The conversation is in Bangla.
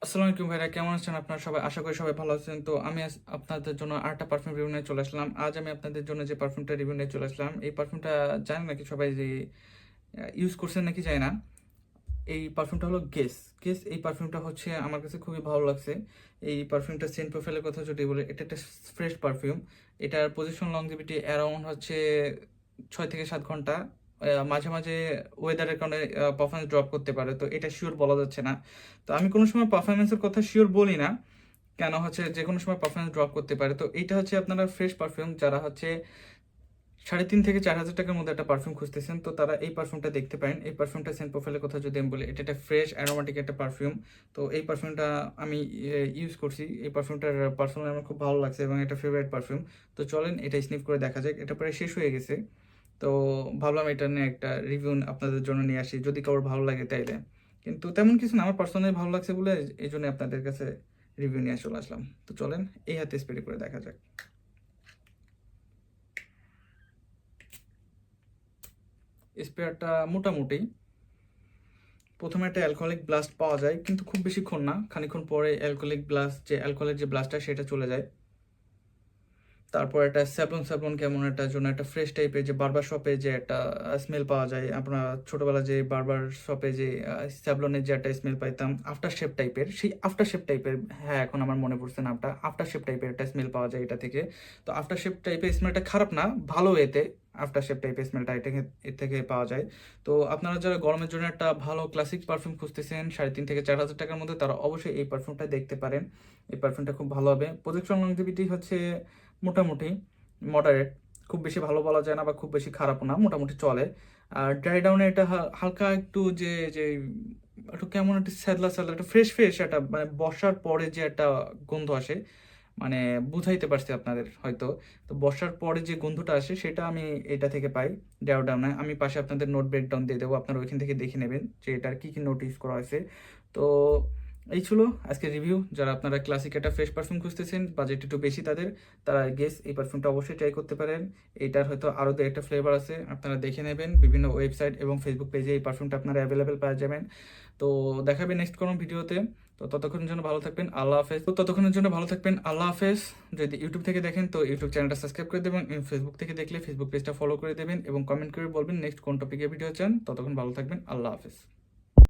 আসসালামু আলাইকুম ভাইরা, কেমন আছেন আপনারা সবাই? আশা করি সবাই ভালো আছেন। তো আমি আপনাদের জন্য আরেকটা পারফিউম রিভিউ নিয়ে চলে আসলাম। আজ আমি আপনাদের জন্য যে পারফিউমটা রিভিউ নিয়ে চলে আসলাম, এই পারফিউমটা জানেন নাকি সবাই যে ইউজ করছেন নাকি জানি না। এই পারফিউমটা হলো গেস। এই পারফিউমটা হচ্ছে আমার কাছে খুবই ভালো লাগছে। এই পারফিউমটা সেন্ট প্রোফাইলের কথা যদি বলি, এটা একটা ফ্রেশ পারফিউম। এটার পজিশন লংজিভিটি অ্যারাউন্ড হচ্ছে 6 থেকে 7 ঘন্টা। মাঝে মাঝে ওয়েদারের কারণে পারফরমেন্স ড্রপ করতে পারে, তো এটা শিওর বলা যাচ্ছে না। তো আমি কোনো সময় পারফরমেন্সের কথা শিওর বলি না, কেন হচ্ছে যে কোনো সময় পারফরমেন্স ড্রপ করতে পারে। তো এইটা হচ্ছে আপনারা ফ্রেশ পারফিউম যারা হচ্ছে 3,500 থেকে 4,000 টাকার মধ্যে একটা পারফিউম খুঁজতেছেন, তো তারা এই পারফিউমটা দেখতে পারেন। এই পারফিউমটা সেন্ট প্রোফাইলের কথা যদি আমি বলি, এটা একটা ফ্রেশ অ্যারোমেটিক একটা পারফিউম। তো এই পারফিউমটা আমি ইউজ করছি। এই পারফিউমটার পার্সোনালি আমার খুব ভালো লাগছে এবং এটা ফেভারিট পারফিউম। তো চলেন এটা স্নিফ করে দেখা যাক। এটা প্রায় শেষ হয়ে গেছে, তো ভাবলাম এটা নিয়ে একটা রিভিউ আপনাদের জন্য নিয়ে আসি, যদি কারোর ভালো লাগে তাইলে। কিন্তু তেমন কিছু না, আমার পার্সোনালি ভালো লাগছে বলে এই জন্য আপনাদের কাছে রিভিউ নিয়ে চলে আসলাম। তো চলেন এই হাতে স্প্রে করে দেখা যাক। স্প্রেয়ারটা মোটামুটি প্রথমে একটা অ্যালকোহলিক ব্লাস্ট পাওয়া যায়, কিন্তু খুব বেশিক্ষণ না, খানিকক্ষণ পরে অ্যালকোহলের যে ব্লাস্টটা সেটা চলে যায়। তারপর একটা স্যাভলন স্যাভলন কেমন একটা জন্য একটা ফ্রেশ টাইপের যে বারবার শপে যে একটা স্মেল পাওয়া যায়। আপনার ছোটবেলা যে বারবার শপে যে স্যাভলনের যে একটা স্মেল পাইতাম আফটার শেপ টাইপের, সেই আফটার শেপ টাইপের, হ্যাঁ এখন আমার মনে পড়ছে নামটা, আফটার শেপ টাইপের একটা স্মেল পাওয়া যায় এটা থেকে। তো আফটার শেপ টাইপের স্মেলটা খারাপ না, ভালো এতে আফটার শেপ টাইপের স্মেলটা এর থেকে পাওয়া যায়। তো আপনারা যারা গরমের জন্য একটা ভালো ক্লাসিক পারফিউম খুঁজতেছেন 3,500 থেকে 4,000 টাকার মধ্যে, তারা অবশ্যই এই পারফিউমটা দেখতে পারেন। এই পারফিউমটা খুব ভালো হবে। প্রজেকশন লংজিভিটি হচ্ছে মোটামুটি মডারেট, খুব বেশি ভালো বলা যায় না বা খুব বেশি খারাপও না, মোটামুটি চলে। আর ড্রাই ডাউনে এটা হালকা একটু যে যে একটু কেমন একটা স্যাদলা স্যাদলা একটা ফ্রেশ ফ্রেশ একটা মানে বর্ষার পরে যে একটা গন্ধ আসে, মানে বুঝাইতে পারছি আপনাদের হয়তো। তো বর্ষার পরে যে গন্ধটা আসে সেটা আমি এটা থেকে পাই। ড্রাই ডাউনে আমি পাশে আপনাদের নোট ব্রেকডাউন দিয়ে দেবো, আপনারা ওইখান থেকে দেখে নেবেন যে এটার কী কী নোট ইউজ করা হয়েছে। তো এই ছিল আজকের রিভিউ। যারা আপনারা ক্লাসিক একটা ফ্রেশ পারফিউম খুঁজতেছেন, বাজেট একটু বেশি তাদের, তারা গেস এই পারফিউমটা অবশ্যই ট্রাই করতে পারেন। এটার হয়তো আরও দু একটা ফ্লেভার আছে, আপনারা দেখে নেবেন। বিভিন্ন ওয়েবসাইট এবং ফেসবুক পেজে এই পারফিউমটা আপনারা অ্যাভেলেবেল পাওয়া যাবেন। তো দেখাবে নেক্সট কোনো ভিডিওতে। তো ততক্ষণের জন্য ভালো থাকবেন, আল্লাহ হাফেজ। যদি ইউটিউব থেকে দেখেন তো ইউটিউব চ্যানেলটা সাবস্ক্রাইব করে দেবেন, ফেসবুক থেকে দেখলে ফেসবুক পেজটা ফলো করে দেবেন এবং কমেন্ট করে বলবেন নেক্সট কোন টপিকে ভিডিও চান। ততক্ষণ ভালো থাকবেন, আল্লাহ হাফেজ।